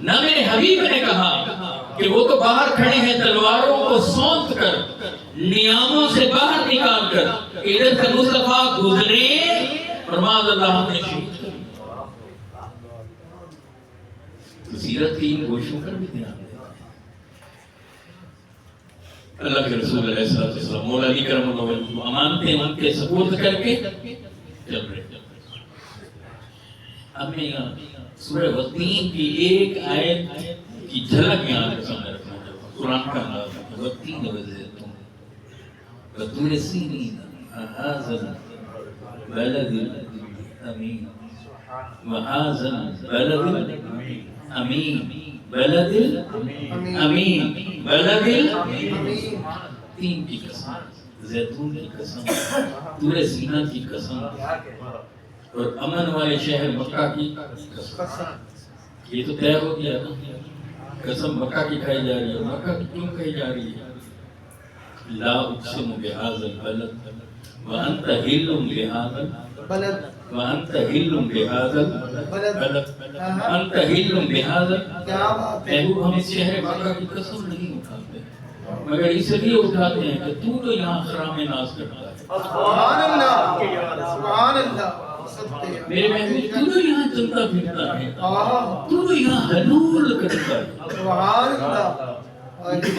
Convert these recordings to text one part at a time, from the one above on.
نہ میرے حبیب نے کہا کہ وہ تو باہر کھڑے ہیں تلواروں کو سونت کر نیاموں سے باہر نکال کر ادھر سے مصطفیٰ گزرے فرماز اللہ ہم نے شہید کر سیرت کی ان گوشوں پر بھی دھیان دینا ہے۔ اللہ کے رسول علیہ السلام مولا علی کرم اللہ وجہ امانتیں ان کے سپورٹ کر کے چل رہے۔ اب میں یہاں سورہ وطین کی ایک آیت کی جھلک یہاں کے سامنے رکھنا چاہتا ہوں۔ قرآن کا نام ہے وطین وزیتون وطور سینین وہذا البلد الامین وہذا البلد امین بلد امین بلد تین کی قسم، زیتون کی قسم، طور سینہ کی قسم اور امن والے شہر مکہ کی قسم۔ یہ تو طے ہو گیا نا، قسم مکہ کی کھائی جا رہی ہے۔ مکہ کی کیوں کھائی جا رہی ہے؟ لا اقسم بہذا البلد وانت حل بہذا البلد وانت حل بہذا البلد وانت حل بہذا البلد۔ محبوب ہم اس شہر مکہ کی قسم نہیں اٹھاتے مگر اس لیے اٹھاتے ہیں کہ تو تو یہاں خرام ناز کرتا ہے۔ سبحان اللہ سبحان اللہ۔ میرے محبوب تو تو یہاں چلتا پھرتا ہے، تو تو یہاں حلول کرتا ہے۔ سبحان اللہ۔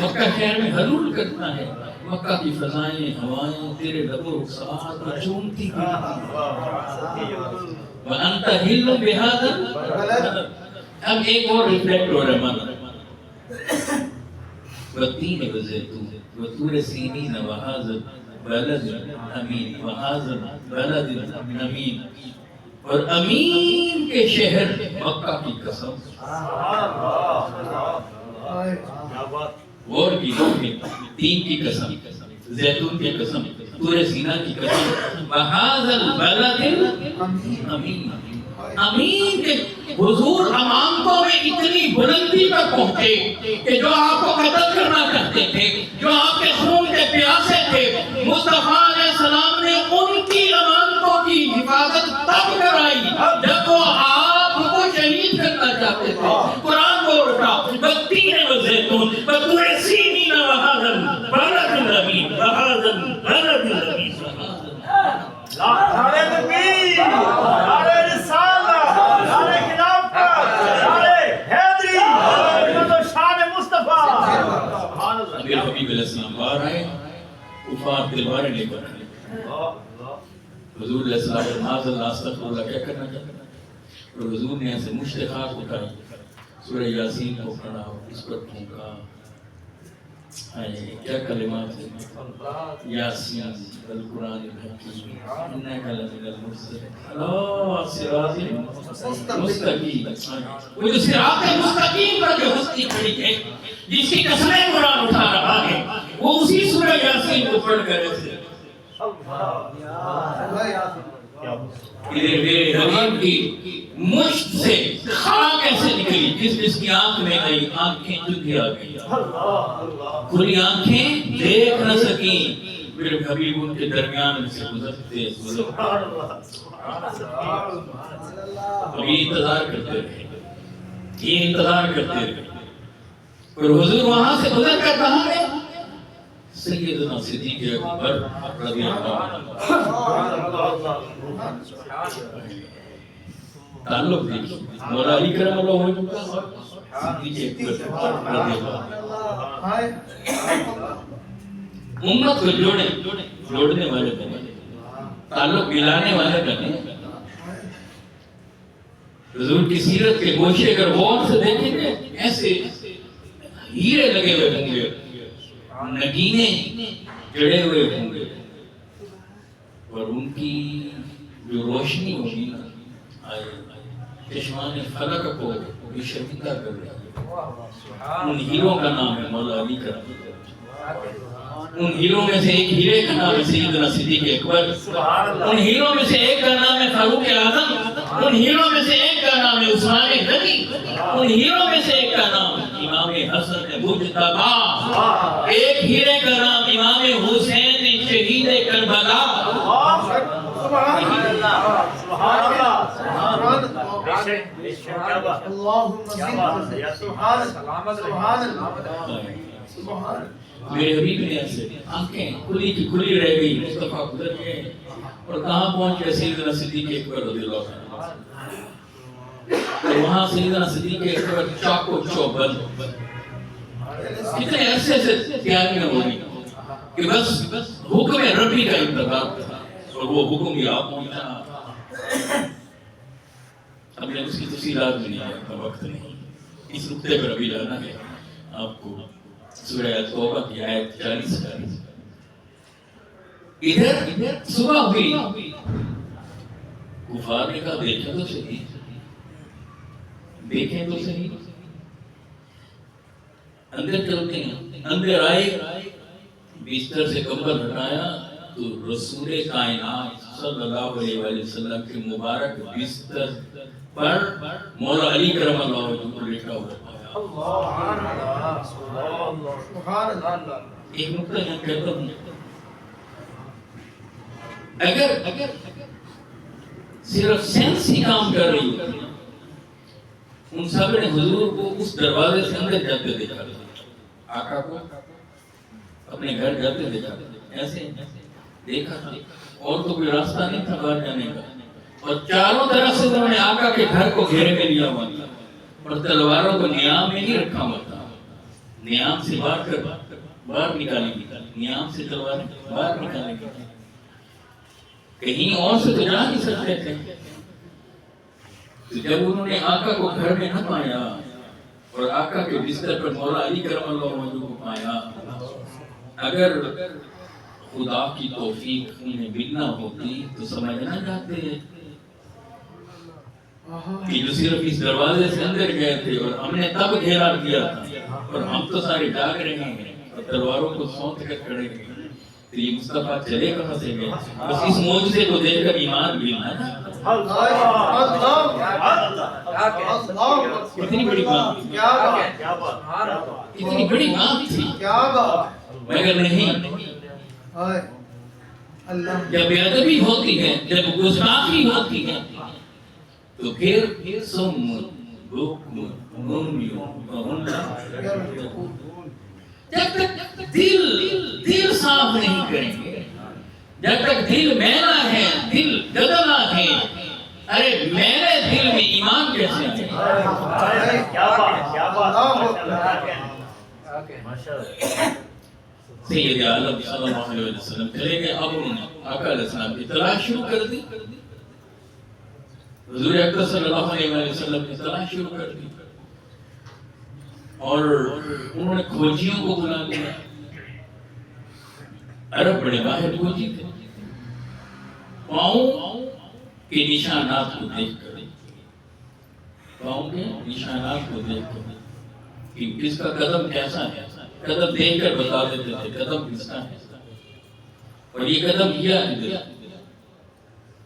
مکہ شہر میں حلول کرتا ہے، مکہ کی فضائیں ہوائیں تیرے لب و رخسار پر چومتی ہیں۔ وَأَنْتَ حِلٌّ بِهَذَا الْبَلَدِ۔ اب ایک اور ریفلیکٹ ہو رہا ہے وَالتِّينِ وَالزَّيْتُونِ وَطُورِ سِينِينَ وَهَذَا الْبَلَدِ الْأَمِينِ وَهَذَا الْبَلَدِ الْأَمِينِ اور امین کے شہر مکہ کی قسم۔ اور کی تین کی قسم، زیتون کی قسم، طور سینہ کی قسم، وَهَذَا الْبَلَدِ الْأَمِينِ۔ امین کے حضور امامتوں میں اتنی بلندی پر پہنچے کہ جو آپ کو قتل کرنا چاہتے تھے، جو آپ کے خون کے پیاسے تھے، مصطفیٰ علیہ السلام نے ان کی امانتوں کی حفاظت تب کرائی جب وہ آپ کو شہید کرنا چاہتے تھے۔ قرآن کو اٹھا وَالتِّينِ وَالزَّيْتُونِ وَطُورِ سِينِينَ وَهَذَا الْبَلَدِ الْأَمِينِ وَهَذَا الْبَلَدِ الْأَمِينِ۔ نعرہ تکبیر، نعرہ رسالت، نعرہ خلافت، نعرہ حیدری، عظمت و شان مصطفیٰ۔ امیر حبیب علیہ السلام باہر آئے، کفار تلواریں لے کر آئے۔ حضور علیہ السلام نے معاذ اللہ استغفر اللہ کیا کرنا چاہتا ہے اور حضور نے ایسے مشتخات اٹھائی، سورہ یاسین کو پڑھا، اس پر پھونکا، کیا کلمات ہیں، یاسین القرآن الحکیم انک لمن المرسلین علی صراط مستقیم۔ وہ جو صراط مستقیم پر جو ہستی کھڑی ہے جس کی قسمیں قرآن اٹھا رہا ہے وہ اسی سورہ یاسین کو پڑھ کر ایسے میرے حبیب کی مشت سے خاک ایسے نکلی جس کی آنکھ میں آئی، آنکھیں چندھی آ گئی، کھلی آنکھیں دیکھ نہ سکیں۔ میرے حبیب ان کے درمیان میں سے گزرتے اور یہ انتظار کرتے رہے، یہ انتظار کرتے رہے اور حضور وہاں سے گزر کر کہاں گئے؟ سیدنا صدیق اکبر رضی اللہ عنہ۔ تعلق دیکھیں مولا علی کرم اللہ وجہ اور صدیق اکبر رضی اللہ عنہ۔ امت کو جوڑنے والے بنے، تعلق ملانے والے بنے۔ حضور کی سیرت کے گوشے اگر غور سے دیکھیں گے ایسے ہیرے لگے ہوئے ہوں گے، نگینے جڑے ہوئے ہوں گے اور ان کی جو روشنی ہوگی نا چشمان فلک کو بھی شرمندہ کر رہی ہے۔ ان ہیروں کا نام ہے مولا علی کرم۔ ان ہیروں میں سے ایک ہیرے کا نام ہے سیدنا صدیق اکبر، ان ہیروں میں سے ایک کا نام ہے فاروق اعظم، ان ہیروں میں سے ایک کا نام ہے عثمان غنی، ان ہیروں میں سے ایک کا نام امام حسن مجتبی، ایک ہیرے کا نام امام حسین شہید کربلا۔ کیا بات ہے یا سبحان سبحان سبحان میرے حبیب نے ایسے آنکھیں کھلی کی کھلی رہ گئی، مصطفیٰ گزر گئے اور کہاں پہنچ گئے سیدنا صدیق اکبر رضی اللہ عنہ، اور وہاں سیدنا صدیق اکبر چاقو چوبند، کتنے عرصے سے تیاریاں ہو رہی کہ بس حکم ربی کا انتظار تھا اور وہ حکم ہی آپ پہنچا۔ اب میں اس کی تفصیلات میں نہیں آیا، وقت نہیں، اس نقطے پر ابھی جانا ہے آپ کو۔ سورہ توبہ کی آیت 40 ادھر صبح ہوئی، کفار نے کہا دیکھیں تو صحیح، دیکھیں تو صحیح، اندر چلتے ہیں۔ اندر آئے، بستر سے کمبل ہٹایا تو رسول کائنات صلی اللہ علیہ وآلہ وسلم کے مبارک بستر پر مولا علی کرم اللہ وجہہ کو لٹا ہوا پایا۔ ایک نقطہ میں کہتا ہوں، اگر صرف سینس ہی کام کر رہی ہوتی، ان سب نے حضور کو اس دروازے سے اندر جاتے دیکھا، آقا کو اپنے گھر جاتے دیکھا، ایسے دیکھا تھا، اور تو کوئی راستہ نہیں تھا باہر جانے کا، اور چاروں طرف سے انہوں نے آقا کے گھر کو گھیرے میں لیا ہوا تھا، اور تلواروں کو نیام میں نہیں رکھا ہوا تھا، نیام سے باہر نکالیں گی، نیام سے تلواریں باہر نکالیں گی، کہیں اور سے تو جا نہیں سکتے تھے۔ تو جب انہوں نے آقا کو گھر میں نہ پایا اور آقا کے بستر پر مولا علی کرم اللہ وجہہ کو پایا، اگر خدا کی توفیق انہیں ملنا ہوتی تو سمجھنا چاہتے ہیں کہ جو صرف اس دروازے سے اندر گئے تھے اور ہم نے تب گھیرا کیا تھا اور ہم تو سارے جاگ رہے ہیں اور تلواروں کو سونت کر کھڑے ہیں، تو یہ مصطفیٰ چلے کہاں سے گئے؟ بس اس معجزے کو دیکھ کر ایمان ملنا ہے۔ کتنی بڑی بات تھی، کتنی بڑی بات تھی، مگر نہیں، جب بے ادبی ہوتی ہے، جب گستاخی ہوتی ہے تو پھر سم بکم عمی جب تک دل صاف نہیں کریں گے، جب تک دل میلا ہے، دل گدلا ہے، ارے میرے دل میں ایمان کیسے آئے؟ سید عالم صلی اللہ علیہ وسلم چلے گئے، اب انہوں نے آقا علیہ السلام کی تلاش شروع کر دی، حضور اکرم صلی اللہ علیہ وسلم کی تلاش شروع کر دی، اور انہوں نے کھوجیوں کو بلا لیا۔ عرب بڑے ماہر کھوجی تھے، پاؤں کے نشانات کو دیکھ کر، پاؤں کے نشانات کو دیکھ کر کہ کس کا قدم کیسا ہے، قدم دیکھ کر بتا دیتے تھے قدم کس کا ہے، اور یہ قدم کیا ہے